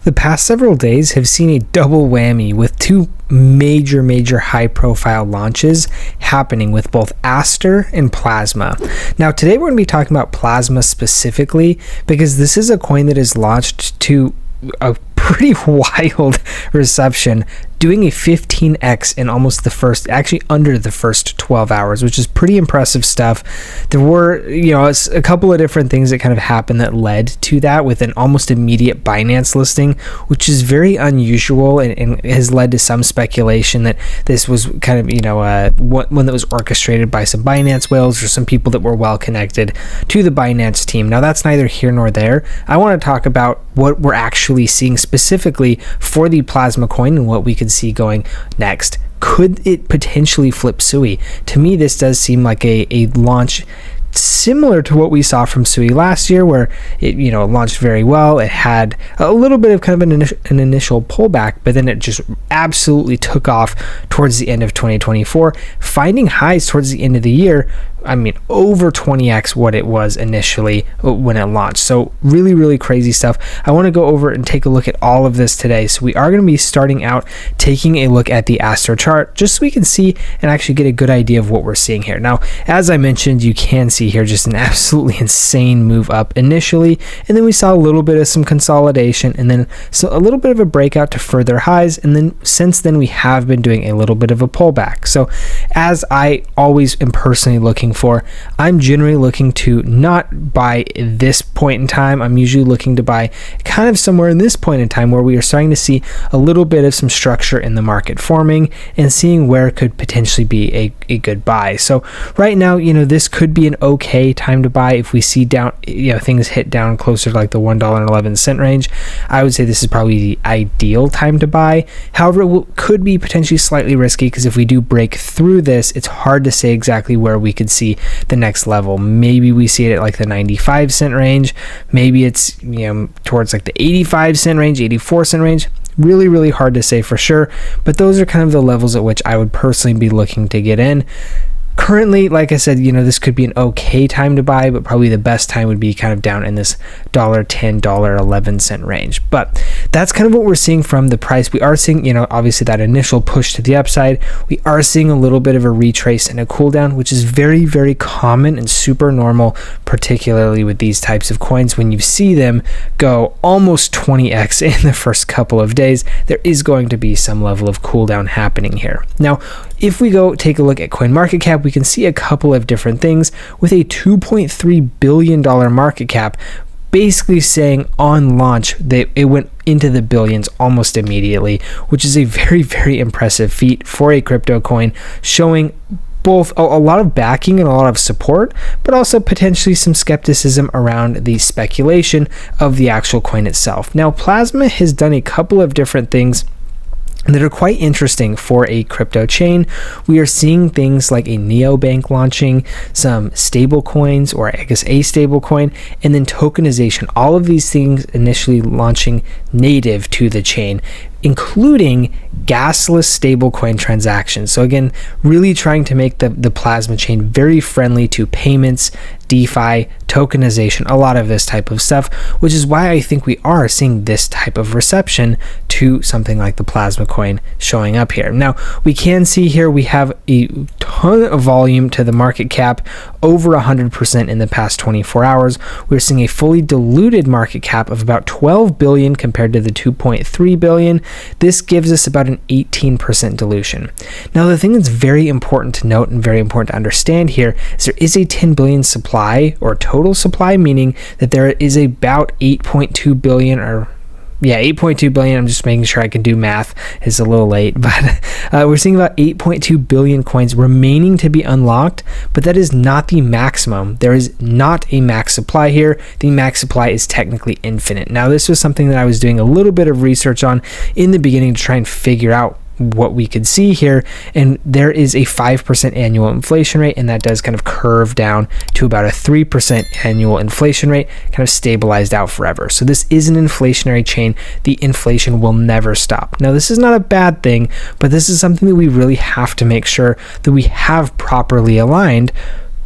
The past several days have seen a double whammy with two major high profile launches happening with both Aster and Plasma. Now today we're going to be talking about Plasma specifically because this is a coin that is launched to a pretty wild reception, doing a 15x in almost the first, actually under the first 12 hours, which is pretty impressive stuff. There were, a couple of different things that kind of happened that led to that with an almost immediate Binance listing, which is very unusual and has led to some speculation that this was kind of, one that was orchestrated by some Binance whales or some people that were well connected to the Binance team. Now that's neither here nor there. I want to talk about what we're actually seeing specifically for the Plasma coin and what we could see going next. Could it potentially flip Sui? To me, this does seem like a launch similar to what we saw from Sui last year, where it launched very well. It had a little bit of kind of an initial pullback, but then it just absolutely took off towards the end of 2024, finding highs towards the end of the year. I mean, over 20x what it was initially when it launched. So really crazy stuff. I want to go over and take a look at all of this today. So we are going to be starting out taking a look at the Aster chart just so we can see and actually get a good idea of what we're seeing here. Now, as I mentioned, you can see here just an absolutely insane move up initially, and then we saw a little bit of some consolidation, and then a little bit of a breakout to further highs, and then since then we have been doing a little bit of a pullback. So as I always am personally looking for, I'm generally looking to not buy this point in time. I'm usually looking to buy kind of somewhere in this point in time where we are starting to see a little bit of some structure in the market forming and seeing where it could potentially be a good buy. So right now, this could be an okay time to buy. If we see down, things hit down closer to like the $1.11 range, I would say this is probably the ideal time to buy. However, it could be potentially slightly risky because if we do break through this, it's hard to say exactly where we could see the next level. Maybe we see it at like the 95-cent range. Maybe it's towards like the 85-cent range, 84-cent range. Really hard to say for sure, but those are kind of the levels at which I would personally be looking to get in. Currently, like I said, this could be an okay time to buy, but probably the best time would be kind of down in this $1.10, $1.11 range. But that's kind of what we're seeing from the price. We are seeing, obviously that initial push to the upside. We are seeing a little bit of a retrace and a cool down, which is very common and super normal, particularly with these types of coins. When you see them go almost 20x in the first couple of days, there is going to be some level of cool down happening here. Now, if we go take a look at CoinMarketCap, we can see a couple of different things with a $2.3 billion market cap, basically saying on launch that it went into the billions almost immediately, which is a very impressive feat for a crypto coin, showing both a lot of backing and a lot of support, but also potentially some skepticism around the speculation of the actual coin itself. Now, Plasma has done a couple of different things that are quite interesting for a crypto chain. We are seeing things like a neobank launching, some stable coins, or I guess a stable coin, and then tokenization. All of these things initially launching native to the chain, including gasless stablecoin transactions. So again, really trying to make the Plasma chain very friendly to payments, DeFi, tokenization, a lot of this type of stuff, which is why I think we are seeing this type of reception to something like the Plasma coin showing up here. Now, we can see here we have a ton of volume to the market cap, over 100% in the past 24 hours. We're seeing a fully diluted market cap of about 12 billion compared to the 2.3 billion. This gives us about an 18% dilution. Now, the thing that's very important to note and very important to understand here is there is a 10 billion supply, or total supply, meaning that there is about 8.2 billion, or 8.2 billion. I'm just making sure I can do math. It's a little late, but we're seeing about 8.2 billion coins remaining to be unlocked, but that is not the maximum. There is not a max supply here. The max supply is technically infinite. Now, this was something that I was doing a little bit of research on in the beginning to try and figure out what we could see here, and there is a 5% annual inflation rate, and that does kind of curve down to about a 3% annual inflation rate, kind of stabilized out forever. So this is an inflationary chain. The inflation will never stop. Now, this is not a bad thing, but this is something that we really have to make sure that we have properly aligned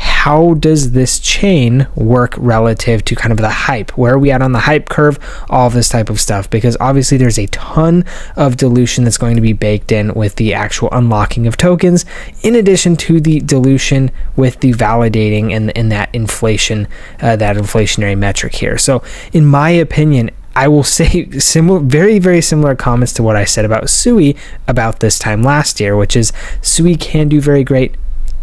how does this chain work relative to kind of the hype? Where are we at on the hype curve? All of this type of stuff, because obviously there's a ton of dilution that's going to be baked in with the actual unlocking of tokens, in addition to the dilution with the validating and that inflation, that inflationary metric here. So in my opinion, I will say very, very similar comments to what I said about Sui about this time last year, which is Sui can do very great,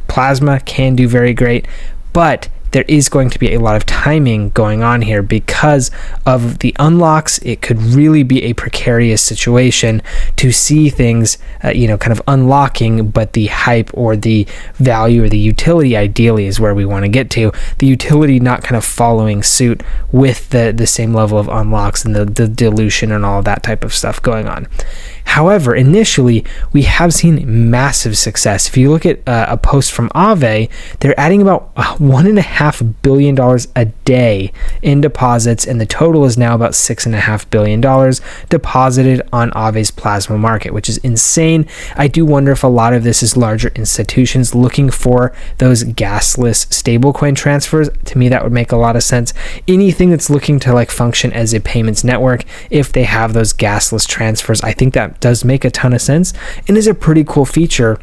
Plasma can do very great, but there is going to be a lot of timing going on here because of the unlocks. It could really be a precarious situation to see things, kind of unlocking, but the hype or the value or the utility ideally is where we want to get to. The utility not kind of following suit with the same level of unlocks and the dilution and all of that type of stuff going on. However, initially, we have seen massive success. If you look at a post from Aave, they're adding about $1.5 billion a day in deposits, and the total is now about $6.5 billion deposited on Aave's Plasma market, which is insane. I do wonder if a lot of this is larger institutions looking for those gasless stablecoin transfers. To me, that would make a lot of sense. Anything that's looking to like function as a payments network, if they have those gasless transfers, I think that does make a ton of sense and is a pretty cool feature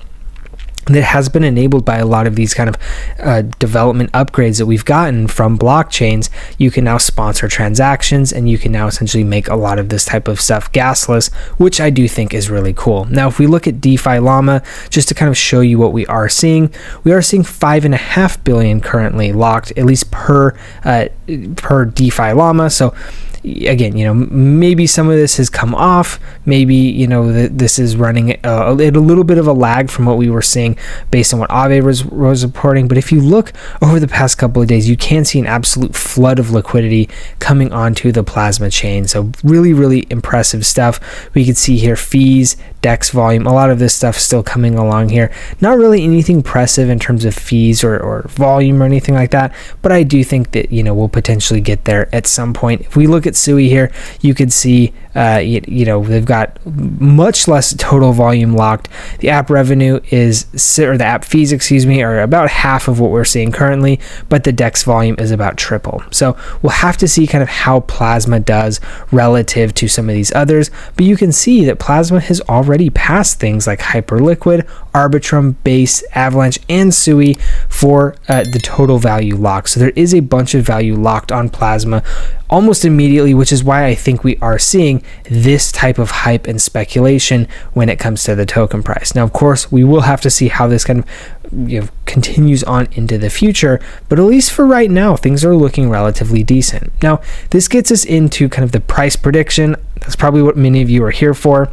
that has been enabled by a lot of these kind of development upgrades that we've gotten from blockchains. You can now sponsor transactions, and you can now essentially make a lot of this type of stuff gasless, which I do think is really cool. Now, if we look at DeFi Llama, just to kind of show you what we are seeing $5.5 billion currently locked, at least per DeFi Llama. So again, maybe some of this has come off. Maybe, this is running a little bit of a lag from what we were seeing based on what Aave was reporting. But if you look over the past couple of days, you can see an absolute flood of liquidity coming onto the Plasma chain. So really, really impressive stuff. We can see here fees, DEX volume, a lot of this stuff still coming along here. Not really anything impressive in terms of fees or volume or anything like that. But I do think that, we'll potentially get there at some point. If we look at Sui here, you could see they've got much less total volume locked. The app revenue the app fees, are about half of what we're seeing currently, but the DEX volume is about triple. So we'll have to see kind of how Plasma does relative to some of these others, but you can see that Plasma has already passed things like Hyperliquid, Arbitrum, Base, Avalanche, and Sui for the total value locked. So there is a bunch of value locked on Plasma almost immediately, which is why I think we are seeing this type of hype and speculation when it comes to the token price. Now, of course, we will have to see how this kind of continues on into the future, but at least for right now, things are looking relatively decent. Now, this gets us into kind of the price prediction. That's probably what many of you are here for.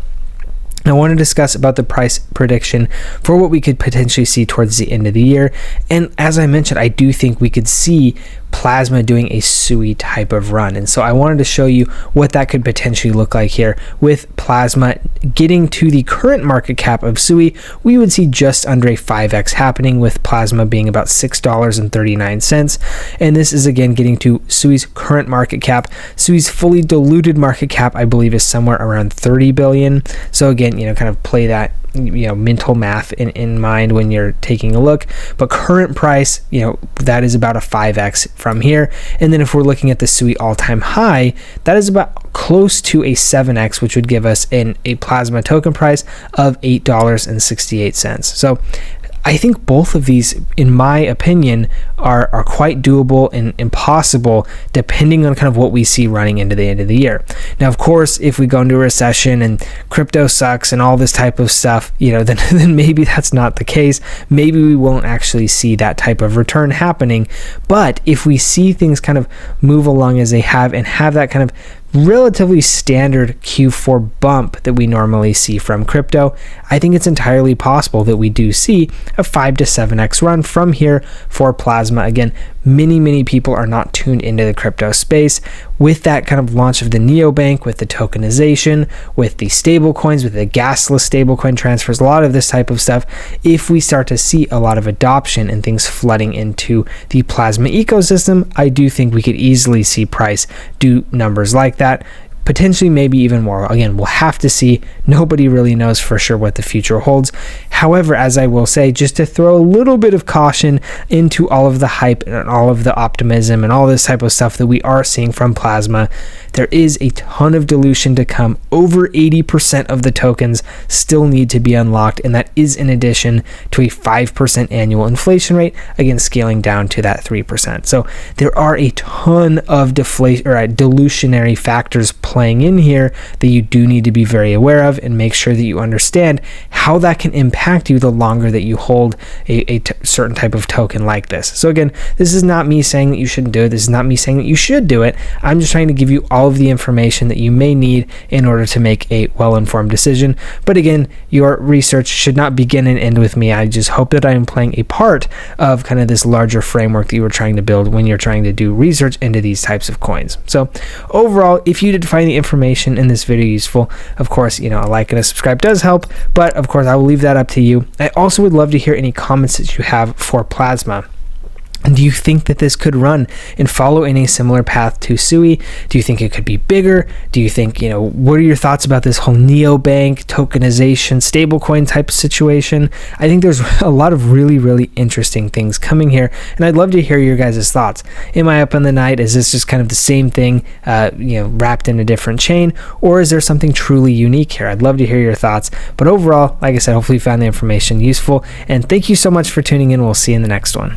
I want to discuss about the price prediction for what we could potentially see towards the end of the year. And as I mentioned, I do think we could see Plasma doing a Sui type of run. And so I wanted to show you what that could potentially look like here with Plasma getting to the current market cap of Sui. We would see just under a 5x happening, with Plasma being about $6.39. And this is again getting to Sui's current market cap. Sui's fully diluted market cap, I believe, is somewhere around 30 billion. So again, kind of play that mental math in mind when you're taking a look. But current price, that is about a 5x from here. And then if we're looking at the Sui all-time high, that is about close to a 7x, which would give us a Plasma token price of $8.68. So I think both of these, in my opinion, are quite doable and impossible depending on kind of what we see running into the end of the year. Now, of course, if we go into a recession and crypto sucks and all this type of stuff, then maybe that's not the case. Maybe we won't actually see that type of return happening. But if we see things kind of move along as they have and have that kind of relatively standard Q4 bump that we normally see from crypto, I think it's entirely possible that we do see a 5 to 7x run from here for Plasma. Again, many people are not tuned into the crypto space. With that kind of launch of the neobank, with the tokenization, with the stable coins, with the gasless stablecoin transfers, a lot of this type of stuff, if we start to see a lot of adoption and things flooding into the Plasma ecosystem, I do think we could easily see price do numbers like that. potentially maybe even more. Again, we'll have to see. Nobody really knows for sure what the future holds. However, as I will say, just to throw a little bit of caution into all of the hype and all of the optimism and all this type of stuff that we are seeing from Plasma, there is a ton of dilution to come. Over 80% of the tokens still need to be unlocked, and that is in addition to a 5% annual inflation rate, again scaling down to that 3%. So there are a ton of dilutionary factors playing in here that you do need to be very aware of, and make sure that you understand how that can impact you the longer that you hold a certain type of token like this. So again, this is not me saying that you shouldn't do it. This is not me saying that you should do it. I'm just trying to give you all of the information that you may need in order to make a well-informed decision. But again, your research should not begin and end with me. I just hope that I am playing a part of kind of this larger framework that you were trying to build when you're trying to do research into these types of coins. So overall, if you did find the information in this video useful, of course, a like and a subscribe does help, but of course I will leave that up to you. I also would love to hear any comments that you have for Plasma. And do you think that this could run and follow in a similar path to Sui? Do you think it could be bigger? Do you think, what are your thoughts about this whole neobank, tokenization, stablecoin type of situation? I think there's a lot of really, really interesting things coming here, and I'd love to hear your guys' thoughts. Am I up in the night? Is this just kind of the same thing, wrapped in a different chain? Or is there something truly unique here? I'd love to hear your thoughts. But overall, like I said, hopefully you found the information useful, and thank you so much for tuning in. We'll see you in the next one.